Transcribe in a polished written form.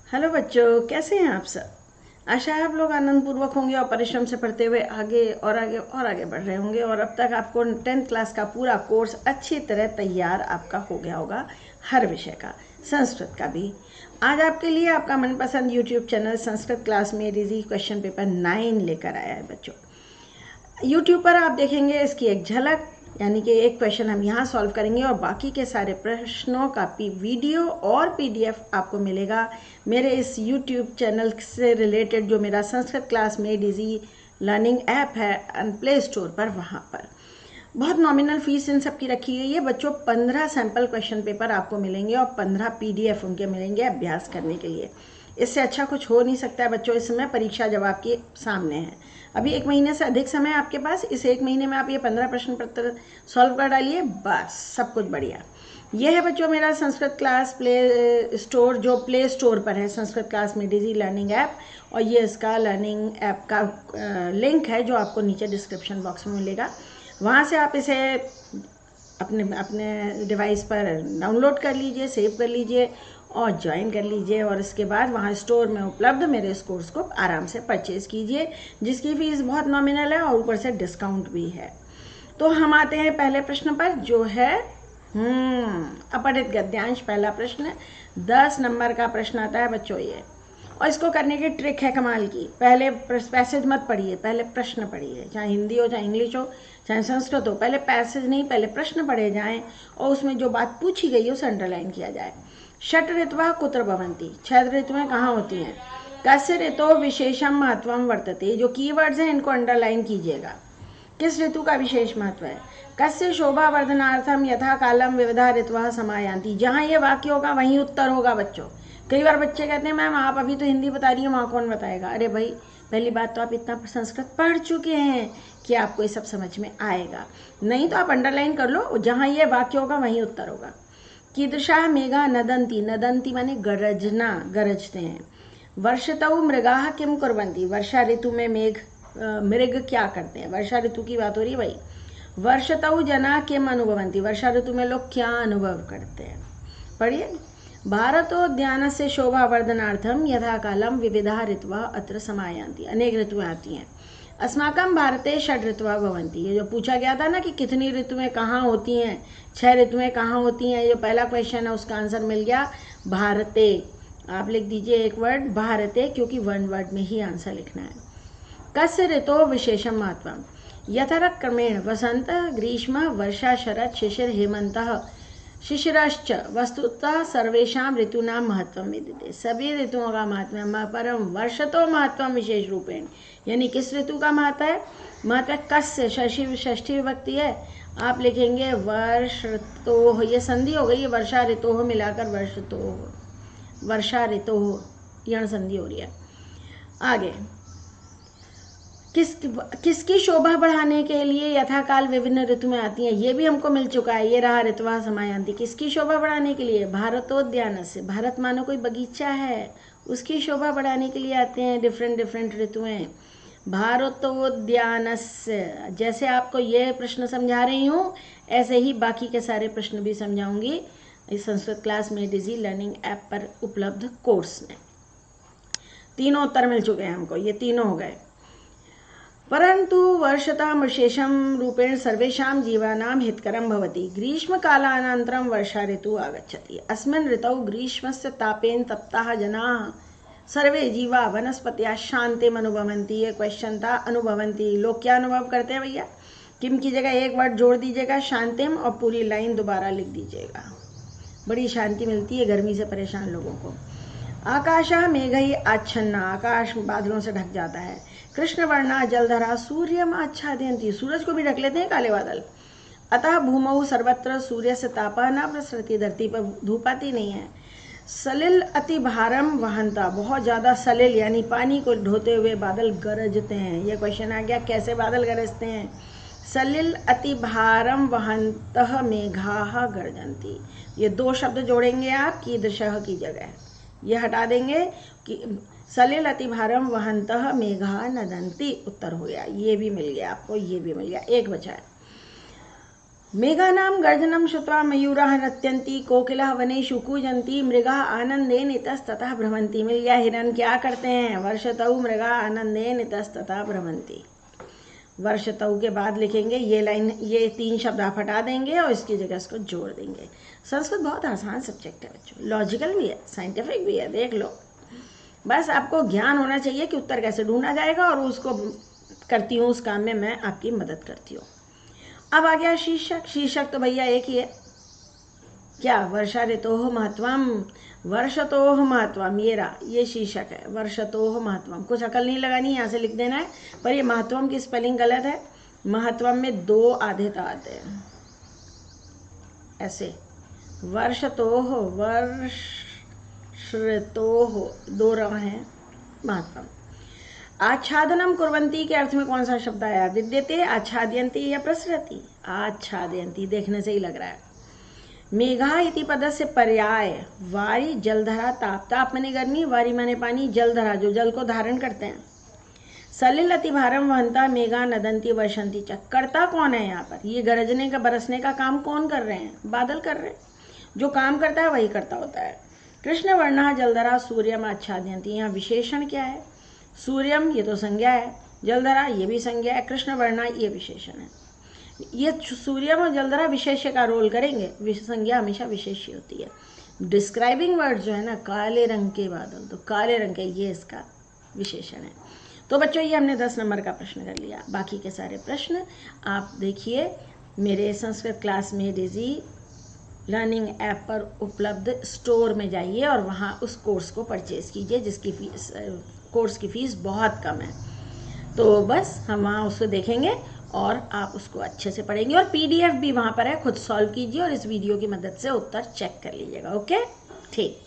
Hello बच्चों, कैसे हैं आप सब। आशा है आप लोग आनंद पूर्वक होंगे और परिश्रम से पढ़ते हुए आगे और आगे और आगे बढ़ रहे होंगे। और अब तक आपको 10th क्लास का पूरा कोर्स अच्छी तरह तैयार आपका हो गया होगा, हर विषय का, संस्कृत का भी। आज आपके लिए आपका मनपसंद यूट्यूब चैनल संस्कृत क्लास में इजी क्वेश्चन पेपर 9 लेकर आया है बच्चों। यूट्यूब पर आप देखेंगे इसकी एक झलक, यानी कि एक क्वेश्चन हम यहाँ सॉल्व करेंगे और बाकी के सारे प्रश्नों का वीडियो और पीडीएफ आपको मिलेगा मेरे इस यूट्यूब चैनल से रिलेटेड, जो मेरा Sanskrit class made easy learning app है प्ले स्टोर पर। वहाँ पर बहुत नॉमिनल फीस इन सब की रखी गई है बच्चों। 15 सैम्पल क्वेश्चन पेपर आपको मिलेंगे और 15 पीडीएफ उनके मिलेंगे अभ्यास करने के लिए। इससे अच्छा कुछ हो नहीं सकता है बच्चों। इस समय परीक्षा जब आपके सामने है, अभी 1 महीने से अधिक समय आपके पास। इस 1 महीने में आप ये 15 प्रश्न पत्र सॉल्व कर डालिए, बस सब कुछ बढ़िया। यह है बच्चों मेरा संस्कृत क्लास प्ले स्टोर, जो प्ले स्टोर पर है, संस्कृत क्लास में इजी लर्निंग ऐप। और ये इसका लर्निंग ऐप का लिंक है जो आपको नीचे डिस्क्रिप्शन बॉक्स में मिलेगा। वहाँ से आप इसे अपने अपने डिवाइस पर डाउनलोड कर लीजिए, सेव कर लीजिए और ज्वाइन कर लीजिए। और इसके बाद वहाँ स्टोर में उपलब्ध मेरे इस कोर्स को आराम से परचेज़ कीजिए, जिसकी फ़ीस बहुत नॉमिनल है और ऊपर से डिस्काउंट भी है। तो हम आते हैं पहले प्रश्न पर, जो है अपठित गद्यांश। पहला प्रश्न 10 नंबर का प्रश्न आता है बच्चों ये। और इसको करने की ट्रिक है कमाल की। पहले पैसेज मत पढ़िए, पहले प्रश्न पढ़िए। चाहे हिंदी हो, चाहे इंग्लिश हो, चाहे संस्कृत हो, पहले पैसेज नहीं, पहले प्रश्न पढ़े जाएं और उसमें जो बात पूछी गई है उसे अंडरलाइन किया जाए। षट ऋतवः कुत्र भवन्ति, 6 ऋतुएं कहाँ होती हैं। कस्य ऋतोः विशेषम महत्वम वर्तते, जो कीवर्ड्स हैं इनको अंडरलाइन कीजिएगा। किस ऋतु का विशेष महत्व है। कस्य शोभा वर्धनार्थम यथा कालम विविधा ऋतवः समायान्ति। जहाँ ये वाक्य होगा वहीं उत्तर होगा बच्चों। कई बार बच्चे कहते हैं मैम आप अभी तो हिंदी बता रही हैं, वहाँ कौन बताएगा। अरे भाई, पहली बात तो आप इतना संस्कृत पढ़ चुके हैं कि आपको ये सब समझ में आएगा। नहीं तो आप अंडरलाइन कर लो, जहाँ ये वाक्य होगा वहीं उत्तर होगा। कीदृशाः मेघा नदन्ति, नदन्ति माने गरजना, गरजते हैं। वर्षतौ मृगाः किं कुर्वन्ति, वर्षा ऋतु में मृग क्या करते हैं। वर्षा ऋतु की बात हो रही है भाई। वर्षतौ जना किम अनुभवन्ति, वर्षा ऋतु में लोग क्या अनुभव करते हैं। पढ़िए। भारतोद्यानस्य शोभावर्धनार्थम यथा कालम विविधा ऋतवः अत्र समायान्ति, अनेक ऋतुएं आती हैं। अस्माकं भारते 6 ऋतवः भवन्ति, ये जो पूछा गया था ना कि कितनी ऋतुएं कहाँ होती हैं, 6 ऋतुएं कहाँ होती हैं, ये पहला क्वेश्चन है, उसका आंसर मिल गया भारते। आप लिख दीजिए एक वर्ड भारते, क्योंकि 1 वर्ड में ही आंसर लिखना है। कस्य ऋतोः विशेषं महत्वं, यथाक्रमेण वसंत ग्रीष्म वर्षा शरत् शिशिर हेमन्तः शिशिरश्च। वस्तुतः सर्वेषां ऋतूनां महत्वं विद्यते, सभी ऋतुओं का महत्व है। परम वर्षतो महत्वं विशेष रूपेण, यानी किस ऋतु का महत्व है। महत्व कस्य, षष्ठी विभक्ति है, आप लिखेंगे वर्ष ऋतोः। ये संधि हो गई है, वर्षा ऋतोः मिलाकर वर्षतोः, वर्षा ऋतोः यण संधि हो रही है। आगे किसकी शोभा बढ़ाने के लिए यथाकाल विभिन्न ऋतु में आती हैं, ये भी हमको मिल चुका है। ये रहा ऋतुवा समायान्ति, किसकी शोभा बढ़ाने के लिए। भारतोद्यान से, भारत मानो कोई बगीचा है, उसकी शोभा बढ़ाने के लिए आते हैं डिफरेंट ऋतुएं। भारतोद्यान से, जैसे आपको ये प्रश्न समझा रही हूँ ऐसे ही बाकी के सारे प्रश्न भी समझाऊंगी इस संस्कृत क्लास में इजी लर्निंग ऐप पर उपलब्ध कोर्स में। तीनों उत्तर मिल चुके हैं हमको, ये तीनों हो गए। परंतु वर्षतां विशेषं रूपेण सर्वेषां जीवानां हितकरं भवति। ग्रीष्मकालानन्तरं वर्षा ऋतुः आगच्छति। अस्मिन् ऋतौ ग्रीष्मस्य तापेन तप्ताः जनाः सर्वे जीवा वनस्पतयः शान्तिम् अनुभवन्ति। ये क्वेश्चन था, अनुभवन्ति, लोग क्या अनुभव करते हैं भैया। किम की जगह एक वर्ड जोड़ दीजिएगा, शांतिम, और पूरी लाइन दोबारा लिख दीजिएगा। बड़ी शांति मिलती है गर्मी से परेशान लोगों को। आकाशः मेघैः आच्छन्ना, आकाश बादलों से ढक जाता है। कृष्ण वर्णा जलधरा सूर्यम आच्छादयन्ति, सूरज को भी ढक लेते हैं काले बादल। अतः भूमौ सर्वत्र सूर्य से तापः न प्रसरति, धरती पर धूप आती नहीं है। सलिल अति भारम वहंता, बहुत ज़्यादा सलिल यानी पानी को ढोते हुए बादल गरजते हैं। ये क्वेश्चन आ गया, कैसे बादल गरजते हैं। सलिल अति भारम वहंतः मेघाः गर्जन्ति, ये 2 शब्द जोड़ेंगे आप कीदृशः की जगह, ये हटा देंगे कि सलिल अति भारम वहंतः मेघा नदन्ति, उत्तर हो गया। ये भी मिल गया आपको, ये भी मिल गया, एक बचा है। मेघानां गर्जनं श्रुत्वा मयूराः नृत्यन्ति, कोकिलः वनेषु कूजन्ति, मृगाः आनन्देन इतस्ततः भ्रमन्ति। मिल गया, हिरन क्या करते हैं? वर्षतौ मृगाः आनन्देन इतस्ततः भ्रमन्ति। वर्षतौ के बाद लिखेंगे ये लाइन, ये 3 शब्द आप हटा देंगे और इसकी जगह इसको जोड़ देंगे। संस्कृत बहुत आसान सब्जेक्ट है बच्चों, लॉजिकल भी है, साइंटिफिक भी है, देख लो। बस आपको ज्ञान होना चाहिए कि उत्तर कैसे ढूंढा जाएगा, और उसको करती हूँ, उस काम में मैं आपकी मदद करती हूँ। अब आ गया शीर्षक। शीर्षक तो भैया एक ही है, क्या? वर्षा ऋतोः महत्वम, वर्षतोः महत्वम, ये शीर्षक है, वर्षतोः महत्वम। कुछ अकल नहीं लगानी, यहाँ से लिख देना है। पर ये महत्वम की स्पेलिंग गलत है, महत्वम में 2 आधे आते हैं, ऐसे वर्षतोः, वर्षतोः 2 र हैं, महत्वम। आच्छादनम कुर्वन्ति के अर्थ में कौन सा शब्द आया? विद्यते, आच्छादयन्ति या प्रसरति? आच्छादयन्ति, देखने से ही लग रहा है। मेघा इति पदस्य पर्याय वारी, जलधरा, ताप। ताप माने गर्मी, वारी माने पानी, जलधरा जो जल को धारण करते हैं। सलिल अति भारम वहंता मेघा नदंती वर्षंती च। कर्ता कौन है यहाँ पर? ये गरजने का, बरसने का काम कौन कर रहे हैं? बादल कर रहे हैं। जो काम करता है वही करता होता है। कृष्ण वर्णा जलधरा सूर्यम आच्छादयन्ति, यहाँ विशेषण क्या है? सूर्यम ये तो संज्ञा है, जलधरा ये भी संज्ञा है, कृष्ण वर्णा ये विशेषण है। ये सूर्यम और जलधरा विशेष्य का रोल करेंगे, संज्ञा हमेशा विशेष्य होती है। डिस्क्राइबिंग वर्ड जो है ना, काले रंग के बादल, तो काले रंग के, ये इसका विशेषण है। तो बच्चों ये हमने 10 नंबर का प्रश्न कर लिया। बाकी के सारे प्रश्न आप देखिए मेरे संस्कृत क्लास में डिजी लर्निंग ऐप पर उपलब्ध स्टोर में जाइए और वहाँ उस कोर्स को परचेज़ कीजिए, जिसकी फीस, कोर्स की फ़ीस बहुत कम है। तो बस हम वहाँ उसको देखेंगे और आप उसको अच्छे से पढ़ेंगे, और PDF भी वहाँ पर है, खुद सॉल्व कीजिए और इस वीडियो की मदद से उत्तर चेक कर लीजिएगा। ओके, ठीक।